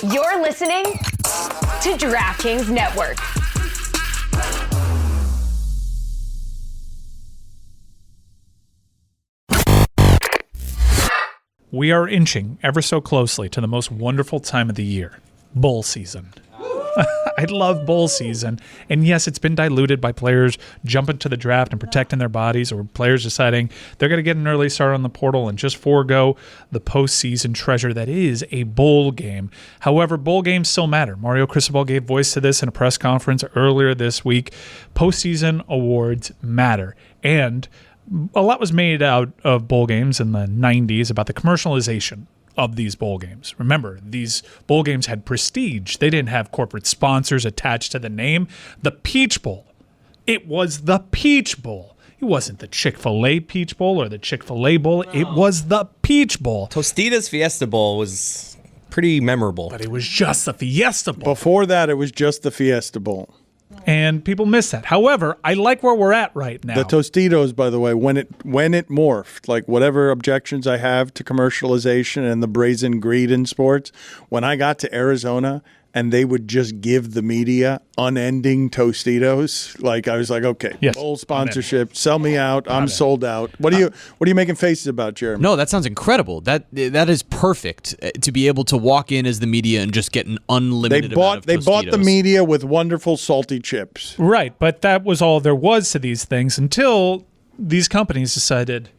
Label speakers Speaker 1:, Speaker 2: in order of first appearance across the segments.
Speaker 1: You're listening to DraftKings Network.
Speaker 2: We are inching ever so closely to the most wonderful time of the year, bowl season. I love bowl season. And yes, it's been diluted by players jumping to the draft and protecting their bodies, or players deciding they're going to get an early start on the portal and just forego the postseason treasure that is a bowl game. However, bowl games still matter. Mario Cristobal gave voice to this in a press conference earlier this week. Postseason awards matter. And a lot was made out of bowl games in the 90s about the commercialization of these bowl games. Remember, these bowl games had prestige. They didn't have corporate sponsors attached to the name. The Peach Bowl. It was the Peach Bowl. It wasn't the Chick-fil-A Peach Bowl or the Chick-fil-A Bowl. No. It was the Peach Bowl.
Speaker 3: Tostitos Fiesta Bowl was pretty memorable.
Speaker 2: But it was just the Fiesta Bowl.
Speaker 4: Before that, it was just the Fiesta Bowl.
Speaker 2: And people miss that. However, I like where we're at right now.
Speaker 4: The Tostitos, by the way, when it morphed, like whatever objections I have to commercialization and the brazen greed in sports, when I got to Arizona and they would just give the media unending Tostitos, like I was like, okay,
Speaker 2: yes,
Speaker 4: bowl sponsorship, sell me out, I'm sold out. What are you making faces about, Jeremy?
Speaker 5: No, that sounds incredible. That is perfect to be able to walk in as the media and just get an unlimited amount of Tostitos.
Speaker 4: They bought the media with wonderful salty chips.
Speaker 2: Right, but that was all there was to these things until these companies decided,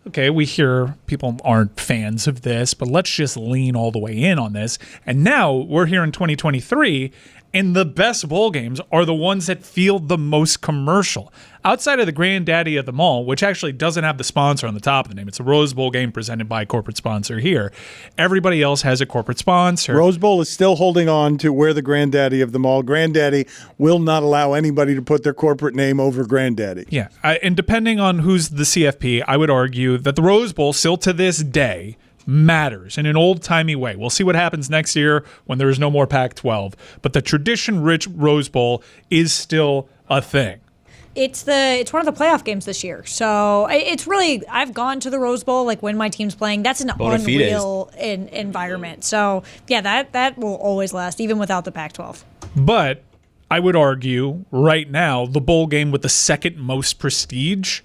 Speaker 2: okay, we hear people aren't fans of this, but let's just lean all the way in on this. And now we're here in 2023, and the best bowl games are the ones that feel the most commercial. Outside of the granddaddy of them all, which actually doesn't have the sponsor on the top of the name. It's a Rose Bowl game presented by a corporate sponsor here. Everybody else has a corporate sponsor.
Speaker 4: Rose Bowl is still holding on to where the granddaddy of them all. Granddaddy will not allow anybody to put their corporate name over granddaddy.
Speaker 2: Yeah, and depending on who's the CFP, I would argue that the Rose Bowl still to this day matters in an old-timey way. We'll see what happens next year when there is no more Pac-12. But the tradition-rich Rose Bowl is still a thing.
Speaker 6: It's one of the playoff games this year. So it's really, I've gone to the Rose Bowl, like when my team's playing. That's an unreal environment. So, yeah, that will always last, even without the Pac-12.
Speaker 2: But I would argue right now the bowl game with the second most prestige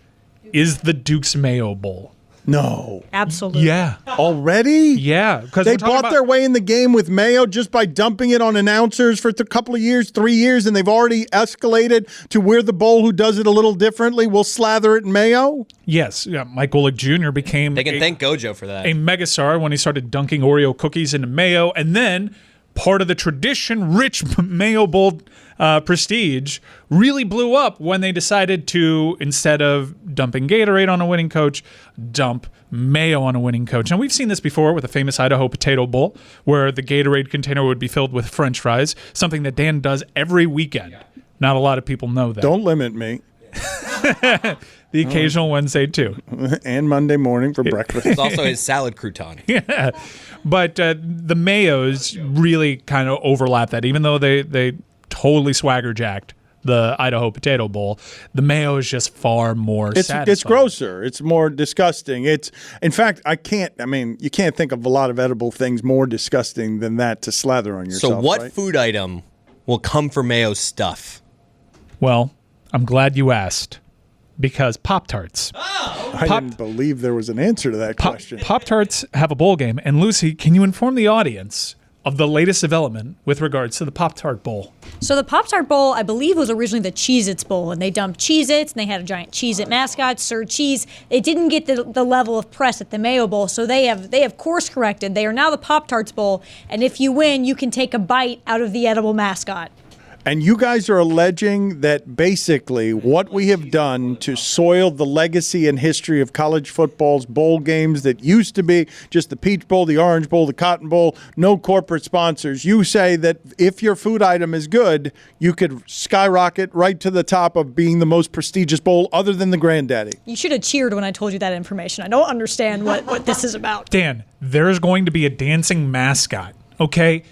Speaker 2: is the Duke's Mayo Bowl.
Speaker 4: No.
Speaker 6: Absolutely.
Speaker 2: Yeah.
Speaker 4: Already?
Speaker 2: Yeah. Because
Speaker 4: they bought their way in the game with Mayo just by dumping it on announcers for a couple of years, 3 years, and they've already escalated to where the bowl who does it a little differently will slather it in Mayo?
Speaker 2: Yes. Yeah, Mike Golick Jr. became
Speaker 3: They can thank Gojo for that.
Speaker 2: A megastar when he started dunking Oreo cookies into mayo, and then part of the tradition-rich Mayo Bowl prestige really blew up when they decided to, instead of dumping Gatorade on a winning coach, dump mayo on a winning coach. Now, we've seen this before with the famous Idaho Potato Bowl, where the Gatorade container would be filled with French fries, something that Dan does every weekend. Not a lot of people know that.
Speaker 4: Don't limit me.
Speaker 2: The occasional Wednesday, too.
Speaker 4: And Monday morning for breakfast.
Speaker 3: It's also his salad crouton.
Speaker 2: Yeah. But the Mayos really kind of overlap that. Even though they totally swagger jacked the Idaho Potato Bowl, the Mayo is just far more satisfying.
Speaker 4: It's grosser. It's more disgusting. In fact, you can't think of a lot of edible things more disgusting than that to slather on yourself.
Speaker 3: So what
Speaker 4: right?
Speaker 3: food item will come for Mayo's stuff?
Speaker 2: Well, I'm glad you asked, because Pop Tarts.
Speaker 4: I didn't believe there was an answer to that question.
Speaker 2: Pop Tarts have a bowl game, and Lucy, can you inform the audience of the latest development with regards to the Pop Tart Bowl?
Speaker 6: So the Pop Tart Bowl, I believe, was originally the Cheez-Its Bowl, and they dumped Cheez-Its, and they had a giant Cheez-It mascot, Sir Cheese. It didn't get the level of press at the Mayo Bowl, so they have course corrected. They are now the Pop Tarts Bowl, and if you win, you can take a bite out of the edible mascot.
Speaker 4: And you guys are alleging that basically what we have done to soil the legacy and history of college football's bowl games that used to be just the Peach Bowl, the Orange Bowl, the Cotton Bowl, no corporate sponsors. You say that if your food item is good, you could skyrocket right to the top of being the most prestigious bowl other than the Granddaddy.
Speaker 6: You should have cheered when I told you that information. I don't understand what this is about.
Speaker 2: Dan, there's going to be a dancing mascot, okay?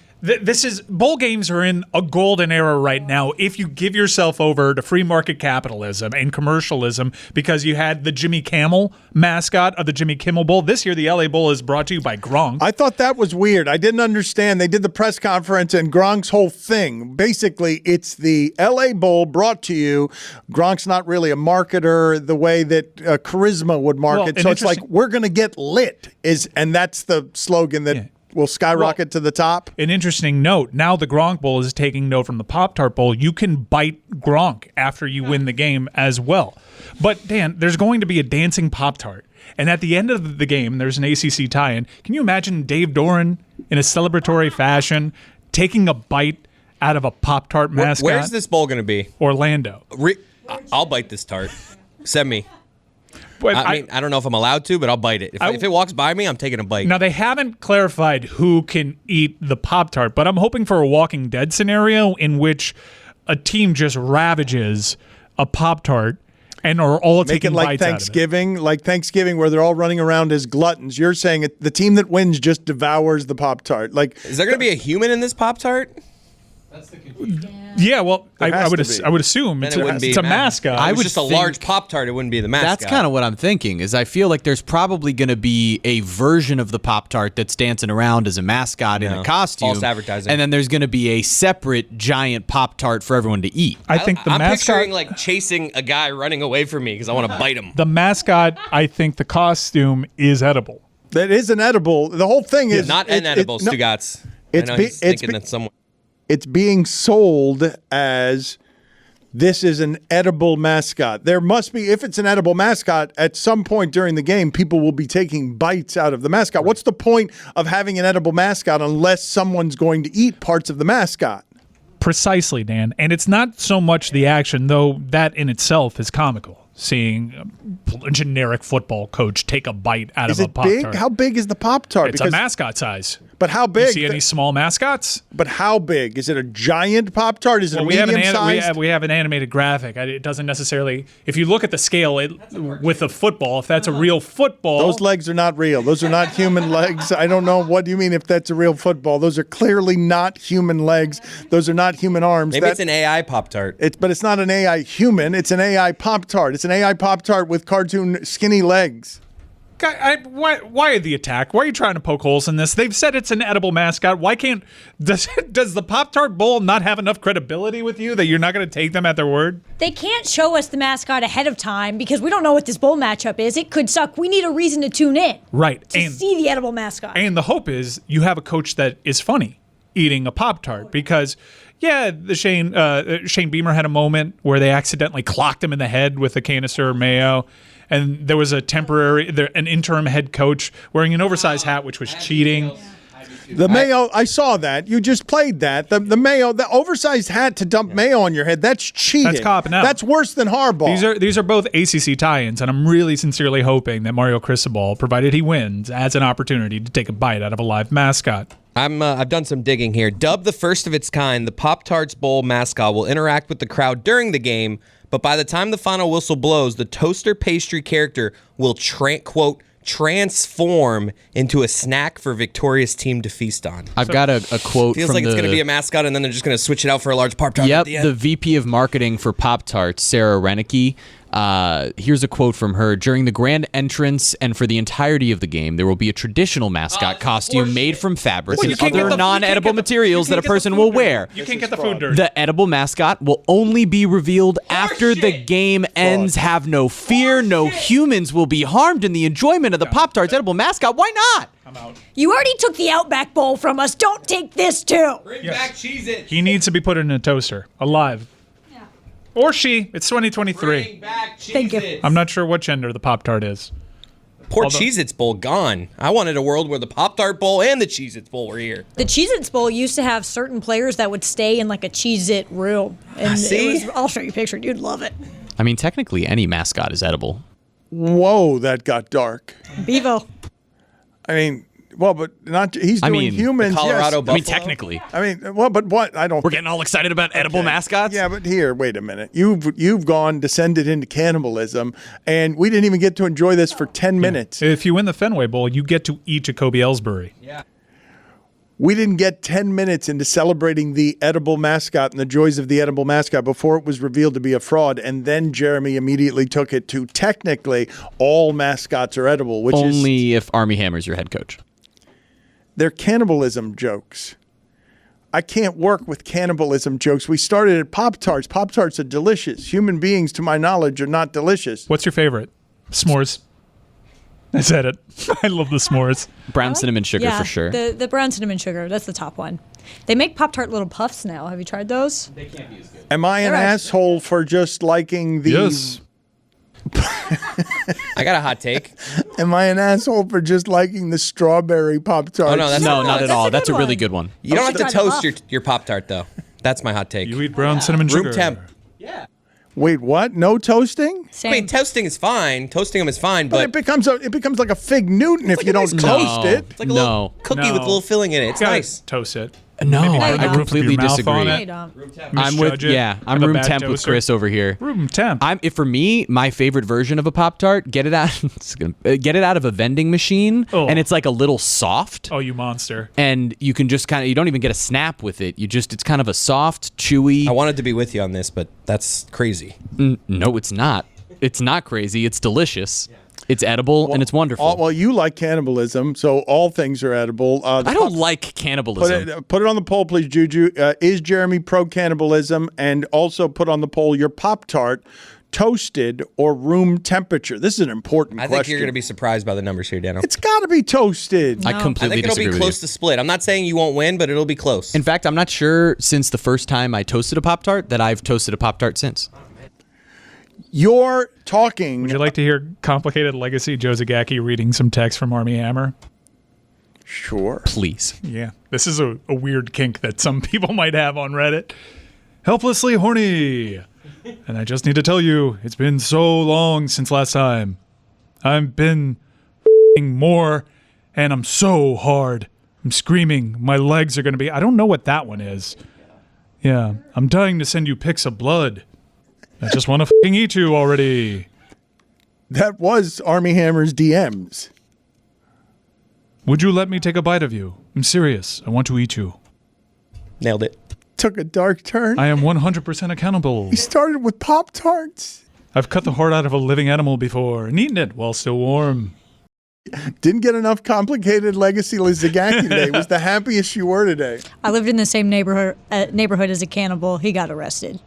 Speaker 2: bowl games are in a golden era right now if you give yourself over to free market capitalism and commercialism, because you had the Jimmy Kimmel mascot of the Jimmy Kimmel Bowl. This year, the LA Bowl is brought to you by Gronk.
Speaker 4: I thought that was weird. I didn't understand. They did the press conference and Gronk's whole thing. Basically, it's the LA Bowl brought to you. Gronk's not really a marketer the way that Charisma would market. So it's like, we're going to get lit, and that's the slogan that will skyrocket to the top.
Speaker 2: An interesting note, now the Gronk Bowl is taking note from the Pop Tart Bowl. You can bite Gronk after you win the game as well. But, Dan, there's going to be a dancing Pop Tart. And at the end of the game, there's an ACC tie-in. Can you imagine Dave Doran in a celebratory fashion taking a bite out of a Pop Tart mascot?
Speaker 3: Where's this bowl going to be?
Speaker 2: Orlando.
Speaker 3: I'll bite this tart. Send me.
Speaker 2: But
Speaker 3: I mean, I don't know if I'm allowed to, but I'll bite it. If it walks by me, I'm taking a bite.
Speaker 2: Now, they haven't clarified who can eat the Pop-Tart, but I'm hoping for a Walking Dead scenario in which a team just ravages a Pop-Tart and are all taking bites out of it.
Speaker 4: Like Thanksgiving, where they're all running around as gluttons. You're saying the team that wins just devours the Pop-Tart. Like,
Speaker 3: is there going to be a human in this Pop-Tart?
Speaker 5: That's the confusion.
Speaker 2: Yeah, well, I would assume it's a mascot.
Speaker 3: It was just a large Pop-Tart. It wouldn't be the mascot.
Speaker 5: That's kind of what I'm thinking, is I feel like there's probably going to be a version of the Pop-Tart that's dancing around as a mascot in a costume.
Speaker 3: False advertising.
Speaker 5: And then there's going to be a separate giant Pop-Tart for everyone to eat.
Speaker 2: I think the
Speaker 3: I'm
Speaker 2: mascot...
Speaker 3: picturing like chasing a guy running away from me because I want to bite him.
Speaker 2: The mascot, I think the costume is edible.
Speaker 4: That is an edible. The whole thing is...
Speaker 3: Not an edible, Stugotz.
Speaker 4: It's being sold as this is an edible mascot. There must be, if it's an edible mascot, at some point during the game, people will be taking bites out of the mascot. What's the point of having an edible mascot unless someone's going to eat parts of the mascot?
Speaker 2: Precisely, Dan. And it's not so much the action, though that in itself is comical. Seeing a generic football coach take a bite out of a Pop-Tart.
Speaker 4: Big? How big is the Pop-Tart?
Speaker 2: It's a mascot size.
Speaker 4: But how big?
Speaker 2: You see any small mascots?
Speaker 4: But how big? Is it a giant Pop-Tart? Is it a medium-sized?
Speaker 2: We have an animated graphic. It doesn't necessarily... If you look at the scale with a football, if that's a real football...
Speaker 4: Those legs are not real. Those are not human legs. I don't know. What do you mean if that's a real football? Those are clearly not human legs. Those are not human arms.
Speaker 3: Maybe it's an AI Pop-Tart.
Speaker 4: But it's not an AI human. It's an AI Pop-Tart. It's an AI Pop-Tart with cartoon skinny legs.
Speaker 2: Why the attack? Why are you trying to poke holes in this? They've said it's an edible mascot. Why can't... Does the Pop-Tart Bowl not have enough credibility with you that you're not going to take them at their word?
Speaker 6: They can't show us the mascot ahead of time because we don't know what this bowl matchup is. It could suck. We need a reason to tune in.
Speaker 2: Right.
Speaker 6: To see the edible mascot.
Speaker 2: And the hope is you have a coach that is funny eating a Pop-Tart because... Yeah, Shane Beamer had a moment where they accidentally clocked him in the head with a canister of mayo. And there was an interim head coach wearing an oversized hat, which was cheating.
Speaker 4: The mayo, I saw that. You just played that. The mayo, the oversized hat to dump mayo on your head, that's cheating.
Speaker 2: That's copping out.
Speaker 4: That's worse than Harbaugh.
Speaker 2: These are both ACC tie-ins, and I'm really sincerely hoping that Mario Cristobal, provided he wins, has an opportunity to take a bite out of a live mascot.
Speaker 3: I've done some digging here. Dubbed the first of its kind, the Pop Tarts Bowl mascot will interact with the crowd during the game, but by the time the final whistle blows, the toaster pastry character will, quote, transform into a snack for victorious team to feast on.
Speaker 5: I've got a quote
Speaker 3: Feels
Speaker 5: from
Speaker 3: like it's going to be a mascot, and then they're just going to switch it out for a large Pop-Tart at the end.
Speaker 5: The VP of Marketing for Pop-Tarts, Sarah Renicky. Here's a quote from her. During the grand entrance and for the entirety of the game, there will be a traditional mascot costume made from fabric and other non-edible materials that a person will wear.
Speaker 2: You can't get the food dirty.
Speaker 5: The edible mascot will only be revealed after the game ends. Have no fear. No humans will be harmed in the enjoyment of the Pop-Tarts edible mascot. Why not?
Speaker 2: I'm out.
Speaker 6: You already took the Outback Bowl from us. Don't take this too.
Speaker 3: Bring back Cheez-Its.
Speaker 2: He needs to be put in a toaster, alive. Or she. It's 2023.
Speaker 3: Bring back Cheez-Its.
Speaker 6: Thank you.
Speaker 2: I'm not sure what gender the Pop-Tart is.
Speaker 3: Poor Cheez-Its Bowl gone. I wanted a world where the Pop-Tart Bowl and the Cheez-Its Bowl were here.
Speaker 6: The Cheez-Its Bowl used to have certain players that would stay in like a Cheez-It room. And I'll show you a picture. You'd love it.
Speaker 5: I mean, technically, any mascot is edible.
Speaker 4: Whoa, that got dark.
Speaker 6: Bevo.
Speaker 4: I mean... Well, but not he's doing humans.
Speaker 3: Colorado
Speaker 4: yes.
Speaker 3: Buffalo.
Speaker 5: I mean, technically.
Speaker 4: I mean, well, but what? I don't.
Speaker 5: We're getting all excited about edible mascots?
Speaker 4: Yeah, but here, wait a minute. You've descended into cannibalism, and we didn't even get to enjoy this for 10 minutes.
Speaker 2: If you win the Fenway Bowl, you get to eat Jacoby Ellsbury.
Speaker 3: Yeah.
Speaker 4: We didn't get 10 minutes into celebrating the edible mascot and the joys of the edible mascot before it was revealed to be a fraud. And then Jeremy immediately took it to technically all mascots are edible, which
Speaker 5: Only if Army Hammer's your head coach.
Speaker 4: They're cannibalism jokes. I can't work with cannibalism jokes. We started at Pop Tarts. Pop Tarts are delicious. Human beings, to my knowledge, are not delicious.
Speaker 2: What's your favorite? S'mores. I said it. I love the s'mores.
Speaker 5: Brown cinnamon sugar
Speaker 6: Yeah,
Speaker 5: for sure.
Speaker 6: The brown cinnamon sugar, that's the top one. They make Pop-Tart little puffs now. Have you tried those?
Speaker 5: They can't be as good.
Speaker 4: Am I an
Speaker 6: They're actually-
Speaker 4: asshole for just liking the...
Speaker 2: Yes.
Speaker 3: I got a hot take.
Speaker 4: Am I an asshole for just liking the strawberry Pop Tarts?
Speaker 3: Oh, no, that's
Speaker 5: No, not at
Speaker 6: that's
Speaker 5: all.
Speaker 6: a
Speaker 5: That's a
Speaker 6: good
Speaker 5: really
Speaker 6: one.
Speaker 5: good one.
Speaker 3: You don't have to
Speaker 6: should try the
Speaker 3: toast
Speaker 6: puff.
Speaker 3: your Pop-Tart, though. That's my hot take.
Speaker 2: You eat brown cinnamon sugar.
Speaker 3: Room temp.
Speaker 4: Wait, what? No toasting?
Speaker 6: Same.
Speaker 3: I mean, toasting is fine. Toasting them is fine,
Speaker 4: But
Speaker 3: but
Speaker 4: it becomes like a fig Newton if
Speaker 3: like
Speaker 4: you
Speaker 3: a
Speaker 4: don't
Speaker 3: nice
Speaker 4: toast
Speaker 5: No.
Speaker 4: it.
Speaker 3: it's like a little cookie with a little filling in it. It's
Speaker 2: Gotta
Speaker 3: nice.
Speaker 2: Toast it.
Speaker 5: No,
Speaker 2: Maybe
Speaker 5: I
Speaker 2: put the roof of
Speaker 5: completely
Speaker 2: your mouth
Speaker 5: disagree.
Speaker 2: on
Speaker 6: No,
Speaker 2: it.
Speaker 6: you don't.
Speaker 5: I'm with
Speaker 2: Misjudge it.
Speaker 5: I'm
Speaker 2: Have a
Speaker 5: room
Speaker 2: bad
Speaker 5: temp with
Speaker 2: toaster.
Speaker 5: Chris over here.
Speaker 2: Room temp.
Speaker 5: If for me, my favorite version of a Pop-Tart, get it out get it out of a vending machine,
Speaker 2: Oh.
Speaker 5: and it's like a little soft.
Speaker 2: Oh, you monster.
Speaker 5: And you can just kind of, you don't even get a snap with it. It's kind of a soft, chewy.
Speaker 3: I wanted to be with you on this, but that's crazy.
Speaker 5: No, it's not. It's not crazy. It's delicious. It's edible and it's wonderful.
Speaker 4: Well, you like cannibalism, so all things are edible.
Speaker 5: I don't like cannibalism.
Speaker 4: Put it on the poll, please, Juju. Is Jeremy pro-cannibalism? And also put on the poll your Pop-Tart toasted or room temperature. This is an important
Speaker 3: I
Speaker 4: question.
Speaker 3: think you're going to be surprised by the numbers here, Dano.
Speaker 4: It's got to be toasted.
Speaker 5: I
Speaker 3: I
Speaker 5: completely
Speaker 3: think it'll
Speaker 5: disagree
Speaker 3: be
Speaker 5: with
Speaker 3: close
Speaker 5: you.
Speaker 3: to split. I'm not saying you won't win, but it'll be close.
Speaker 5: In fact, I'm not sure since the first time I toasted a Pop-Tart that I've toasted a Pop-Tart since.
Speaker 4: You're talking.
Speaker 2: Would you like to hear complicated legacy Joe Zagacki reading some text from Army Hammer?
Speaker 4: Sure.
Speaker 5: Please.
Speaker 2: Yeah. This is a weird kink that some people might have on Reddit. Helplessly horny. And I just need to tell you, it's been so long since last time. I've been f***ing more, and I'm so hard. I'm screaming. My legs are going to be... I don't know what that one is. Yeah. I'm dying to send you pics of blood. I just want to f***ing eat you already.
Speaker 4: That was Army Hammer's DMs.
Speaker 2: Would you let me take a bite of you? I'm serious. I want to eat you.
Speaker 3: Nailed it.
Speaker 4: Took a dark turn.
Speaker 2: I am 100% accountable.
Speaker 4: He started with Pop-Tarts.
Speaker 2: I've cut the heart out of a living animal before and eaten it while still warm.
Speaker 4: Didn't get enough complicated legacy Zagacki today. Was the happiest you were today.
Speaker 6: I lived in the same neighborhood as a cannibal. He got arrested.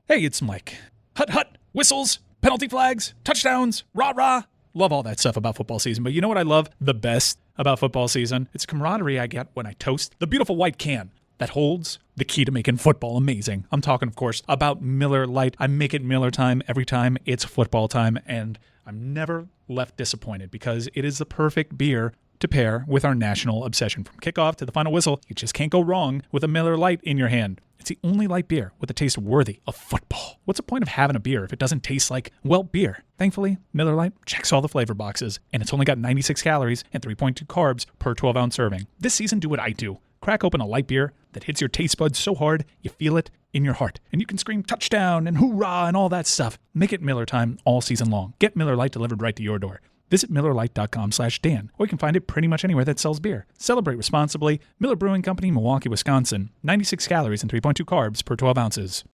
Speaker 2: Hey, it's Mike. Hut, hut, whistles, penalty flags, touchdowns, rah-rah. Love all that stuff about football season. But you know what I love the best about football season? It's camaraderie I get when I toast the beautiful white can that holds the key to making football amazing. I'm talking, of course, about Miller Lite. I make it Miller time every time it's football time, and I'm never left disappointed because it is the perfect beer to pair with our national obsession. From kickoff to the final whistle, you just can't go wrong with a Miller Lite in your hand. It's the only light beer with a taste worthy of football. What's the point of having a beer if it doesn't taste like, well, beer? Thankfully, Miller Lite checks all the flavor boxes, and it's only got 96 calories and 3.2 carbs per 12-ounce serving. This season, do what I do. Crack open a light beer that hits your taste buds so hard, you feel it in your heart. And you can scream touchdown and hoorah and all that stuff. Make it Miller time all season long. Get Miller Lite delivered right to your door. Visit MillerLite.com/Dan, or you can find it pretty much anywhere that sells beer. Celebrate responsibly. Miller Brewing Company, Milwaukee, Wisconsin. 96 calories and 3.2 carbs per 12 ounces.